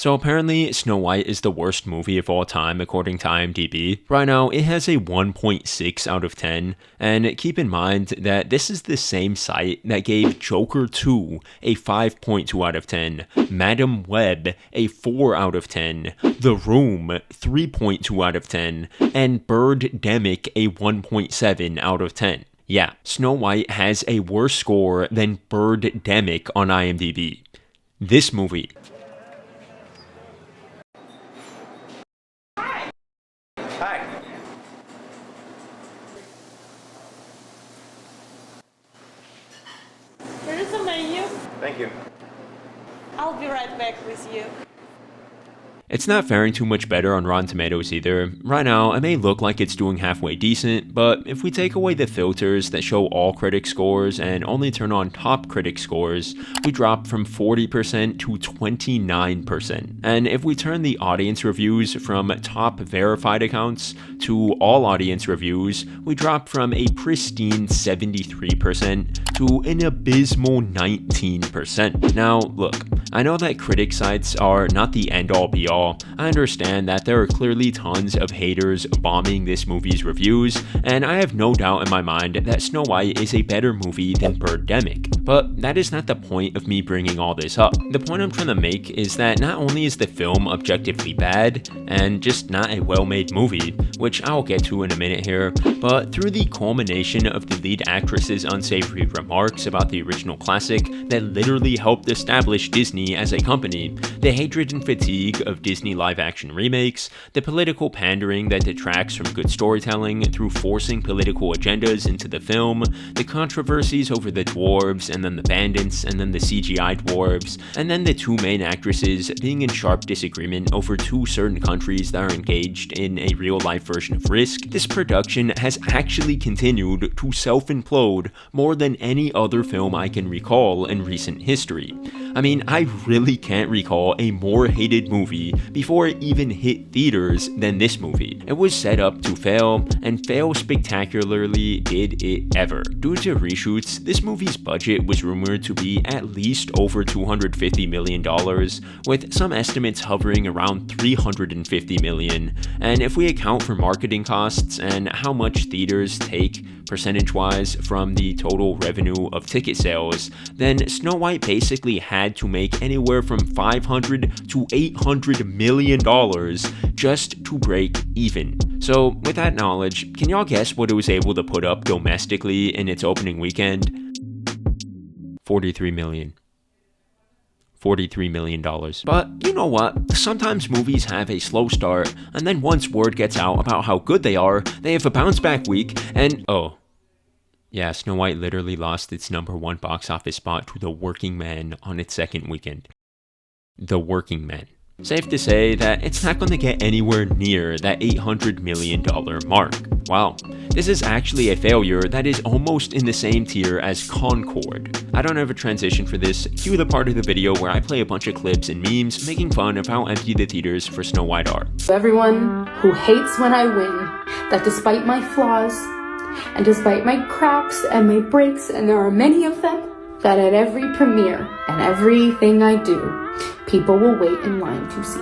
So apparently, Snow White is the worst movie of all time according to IMDb. Right now, it has a 1.6 out of 10, and keep in mind that this is the same site that gave Joker 2 a 5.2 out of 10, Madam Web a 4 out of 10, The Room 3.2 out of 10, and Birdemic a 1.7 out of 10. Yeah, Snow White has a worse score than Birdemic on IMDb. This movie. Hi. Here is a menu. Thank you. I'll be right back with you. It's not faring too much better on Rotten Tomatoes either. Right now, it may look like it's doing halfway decent, but if we take away the filters that show all critic scores and only turn on top critic scores, we drop from 40% to 29%. And if we turn the audience reviews from top verified accounts to all audience reviews, we drop from a pristine 73% to an abysmal 19%. Now, look, I know that critic sites are not the end-all be-all. I understand that there are clearly tons of haters bombing this movie's reviews, and I have no doubt in my mind that Snow White is a better movie than Birdemic. But that is not the point of me bringing all this up. The point I'm trying to make is that not only is the film objectively bad, and just not a well-made movie, which I'll get to in a minute here, but through the culmination of the lead actress's unsavory remarks about the original classic that literally helped establish Disney as a company, the hatred and fatigue of Disney live-action remakes, the political pandering that detracts from good storytelling through forcing political agendas into the film, the controversies over the dwarves, and then the bandits, and then the CGI dwarves, and then the two main actresses being in sharp disagreement over two certain countries that are engaged in a real-life version of Risk, this production has actually continued to self-implode more than any other film I can recall in recent history. I mean, I really can't recall a more hated movie before it even hit theaters than this movie. It was set up to fail, and fail spectacularly did it ever. Due to reshoots, this movie's budget was rumored to be at least over $250 million, with some estimates hovering around $350 million, and if we account for marketing costs and how much theaters take percentage-wise from the total revenue of ticket sales, then Snow White basically had to make anywhere from $500 to $800 million just to break even. So with that knowledge, can y'all guess what it was able to put up domestically in its opening weekend? $43 million. $43 million. But you know what? Sometimes movies have a slow start, and then once word gets out about how good they are, they have a bounce back week, and oh. Yeah, Snow White literally lost its #1 box office spot to The Working Man on its second weekend. The Working Man. Safe to say that it's not going to get anywhere near that $800 million mark. Wow, this is actually a failure that is almost in the same tier as Concord. I don't have a transition for this. Cue the part of the video where I play a bunch of clips and memes making fun of how empty the theaters for Snow White are. Everyone who hates when I win, that despite my flaws, and despite my cracks and my breaks, and there are many of them, that at every premiere and everything I do, people will wait in line to see.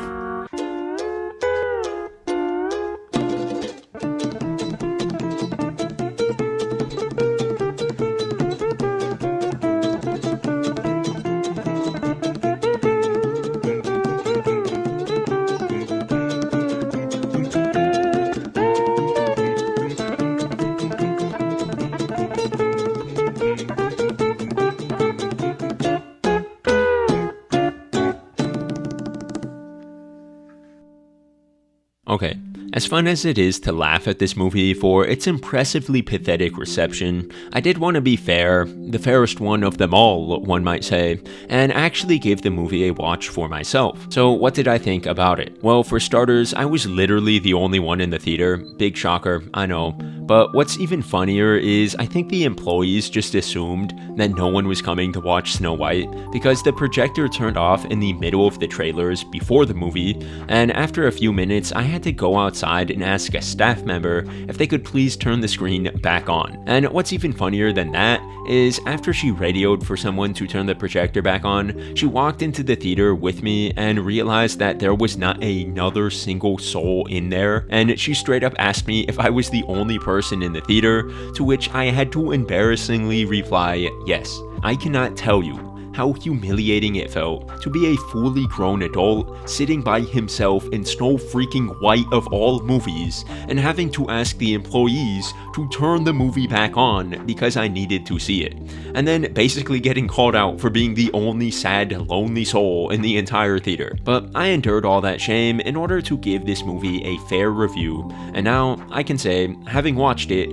Okay, as fun as it is to laugh at this movie for its impressively pathetic reception, I did want to be fair, the fairest one of them all, one might say, and actually give the movie a watch for myself. So what did I think about it? Well, for starters, I was literally the only one in the theater. Big shocker, I know. But what's even funnier is I think the employees just assumed that no one was coming to watch Snow White because the projector turned off in the middle of the trailers before the movie, and after a few minutes I had to go outside outside and ask a staff member if they could please turn the screen back on. And what's even funnier than that is after she radioed for someone to turn the projector back on, she walked into the theater with me and realized that there was not another single soul in there, and she straight up asked me if I was the only person in the theater, to which I had to embarrassingly reply, yes. I cannot tell you how humiliating it felt to be a fully grown adult sitting by himself in Snow Freaking White of all movies and having to ask the employees to turn the movie back on because I needed to see it, and then basically getting called out for being the only sad, lonely soul in the entire theater. But I endured all that shame in order to give this movie a fair review, and now I can say, having watched it,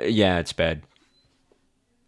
yeah, it's bad.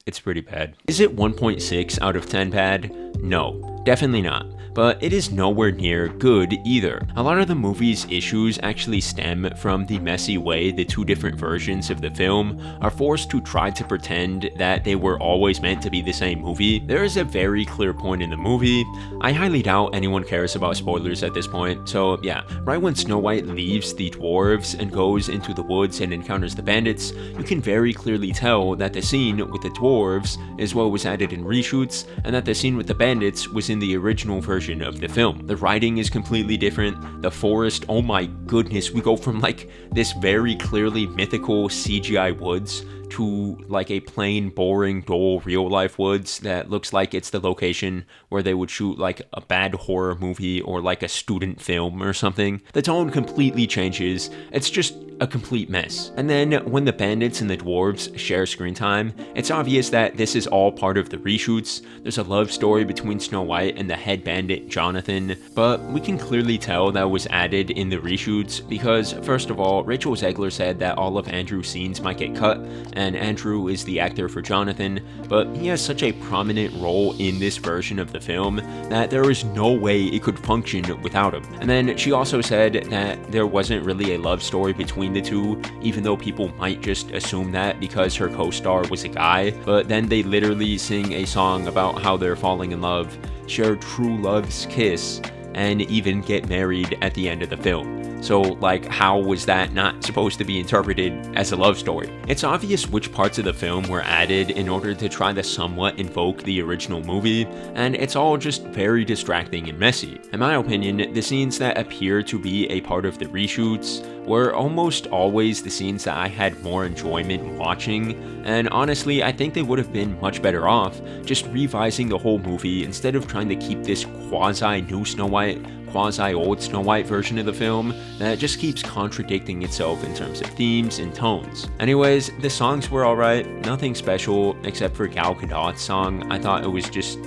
It's pretty bad. Is it 1.6 out of 10 bad? No, definitely not. But it is nowhere near good either. A lot of the movie's issues actually stem from the messy way the two different versions of the film are forced to try to pretend that they were always meant to be the same movie. There is a very clear point in the movie. I highly doubt anyone cares about spoilers at this point, so yeah. Right when Snow White leaves the dwarves and goes into the woods and encounters the bandits, you can very clearly tell that the scene with the dwarves is what was added in reshoots, and that the scene with the bandits was in the original version of the film. The writing is completely different. The forest, oh my goodness, we go from like this very clearly mythical CGI woods to like a plain, boring, dull real-life woods that looks like it's the location where they would shoot like a bad horror movie or like a student film or something. The tone completely changes. It's just a complete mess. And then when the bandits and the dwarves share screen time, it's obvious that this is all part of the reshoots. There's a love story between Snow White and the head bandit Jonathan, but we can clearly tell that was added in the reshoots because, first of all, Rachel Zegler said that all of Andrew's scenes might get cut, and Andrew is the actor for Jonathan, but he has such a prominent role in this version of the film that there is no way it could function without him. And then she also said that there wasn't really a love story between the two, even though people might just assume that because her co-star was a guy, but then they literally sing a song about how they're falling in love, share true love's kiss, and even get married at the end of the film. So, like, how was that not supposed to be interpreted as a love story? It's obvious which parts of the film were added in order to try to somewhat invoke the original movie, and it's all just very distracting and messy. In my opinion, the scenes that appear to be a part of the reshoots were almost always the scenes that I had more enjoyment watching, and honestly, I think they would have been much better off just revising the whole movie instead of trying to keep this quasi-new Snow White, quasi-old Snow White version of the film that just keeps contradicting itself in terms of themes and tones. Anyways, the songs were alright, nothing special except for Gal Gadot's song. I thought it was just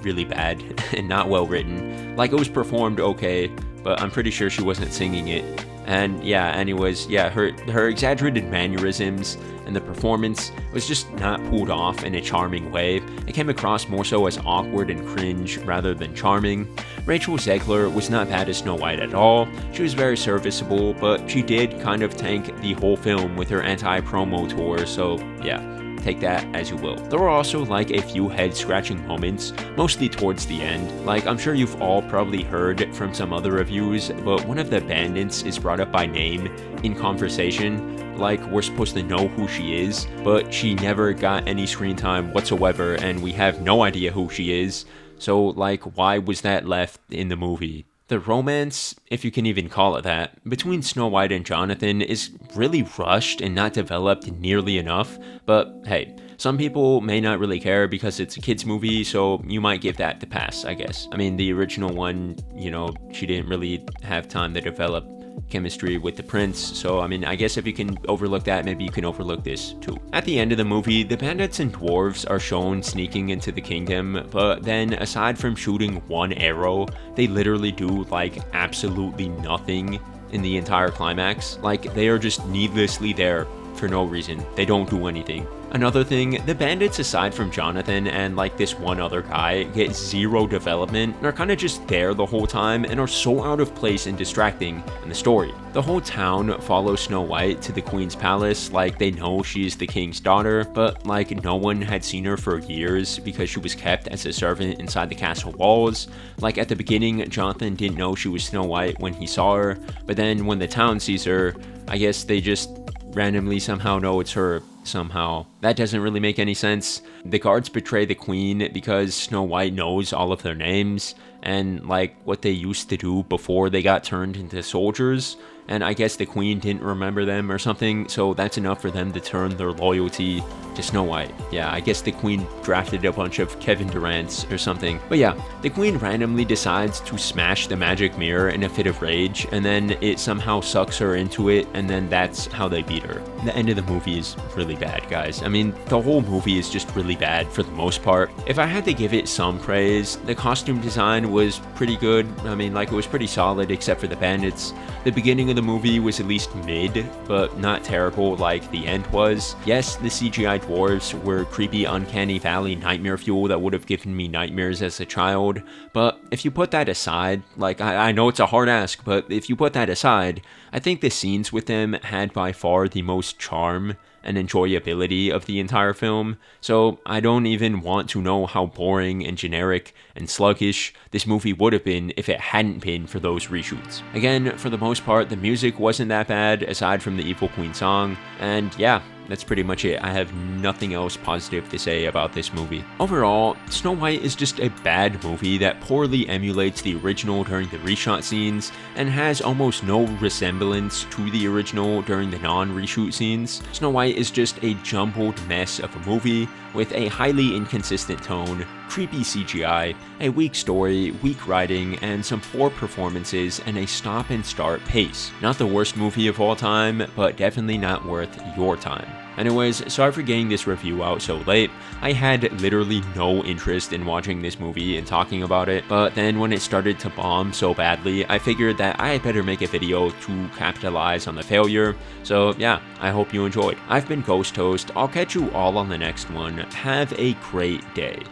really bad and not well written. Like, it was performed okay, but I'm pretty sure she wasn't singing it. And yeah, anyways, yeah, her exaggerated mannerisms and the performance was just not pulled off in a charming way. It came across more so as awkward and cringe rather than charming. Rachel Zegler was not bad as Snow White at all. She was very serviceable, but she did kind of tank the whole film with her anti-promo tour, so yeah. Take that as you will. There were also like a few head-scratching moments, mostly towards the end. Like, I'm sure you've all probably heard from some other reviews, but one of the bandits is brought up by name in conversation. Like, we're supposed to know who she is, but she never got any screen time whatsoever, and we have no idea who she is. So, like, why was that left in the movie? The romance, if you can even call it that, between Snow White and Jonathan is really rushed and not developed nearly enough, but hey, some people may not really care because it's a kid's movie, so you might give that the pass, I guess. I mean, the original one, you know, she didn't really have time to develop chemistry with the prince, so I mean, I guess if you can overlook that, maybe you can overlook this too. At the end of the movie, the bandits and dwarves are shown sneaking into the kingdom, but then aside from shooting one arrow, they literally do like absolutely nothing in the entire climax. Like, they are just needlessly there for no reason. They don't do anything. Another thing, the bandits aside from Jonathan and like this one other guy get zero development and are kind of just there the whole time and are so out of place and distracting in the story. The whole town follows Snow White to the queen's palace like they know she's the king's daughter, but like no one had seen her for years because she was kept as a servant inside the castle walls. Like at the beginning, Jonathan didn't know she was Snow White when he saw her, but then when the town sees her, I guess they just randomly somehow know it's her somehow. That doesn't really make any sense. The guards betray the queen because Snow White knows all of their names and like what they used to do before they got turned into soldiers, and I guess the queen didn't remember them or something, so that's enough for them to turn their loyalty to Snow White. Yeah, I guess the queen drafted a bunch of Kevin Durant's or something. But yeah, the queen randomly decides to smash the magic mirror in a fit of rage, and then it somehow sucks her into it, and then that's how they beat her. The end of the movie is really bad, guys. I mean, the whole movie is just really bad for the most part. If I had to give it some praise, the costume design was pretty good. I mean, like, it was pretty solid except for the bandits. The beginning of the movie was at least mid, but not terrible like the end was. Yes, the CGI dwarves were creepy uncanny valley nightmare fuel that would have given me nightmares as a child, but if you put that aside, like I know it's a hard ask, but if you put that aside, I think the scenes with them had by far the most charm and enjoyability of the entire film, so I don't even want to know how boring and generic and sluggish this movie would have been if it hadn't been for those reshoots. Again, for the most part, the music wasn't that bad aside from the Evil Queen song, and yeah, that's pretty much it. I have nothing else positive to say about this movie. Overall, Snow White is just a bad movie that poorly emulates the original during the reshot scenes and has almost no resemblance to the original during the non-reshoot scenes. Snow White is just a jumbled mess of a movie with a highly inconsistent tone, creepy CGI, a weak story, weak writing, and some poor performances and a stop and start pace. Not the worst movie of all time, but definitely not worth your time. Anyways, sorry for getting this review out so late. I had literally no interest in watching this movie and talking about it, but then when it started to bomb so badly, I figured that I had better make a video to capitalize on the failure. So yeah, I hope you enjoyed. I've been Ghost Toast. I'll catch you all on the next one. Have a great day.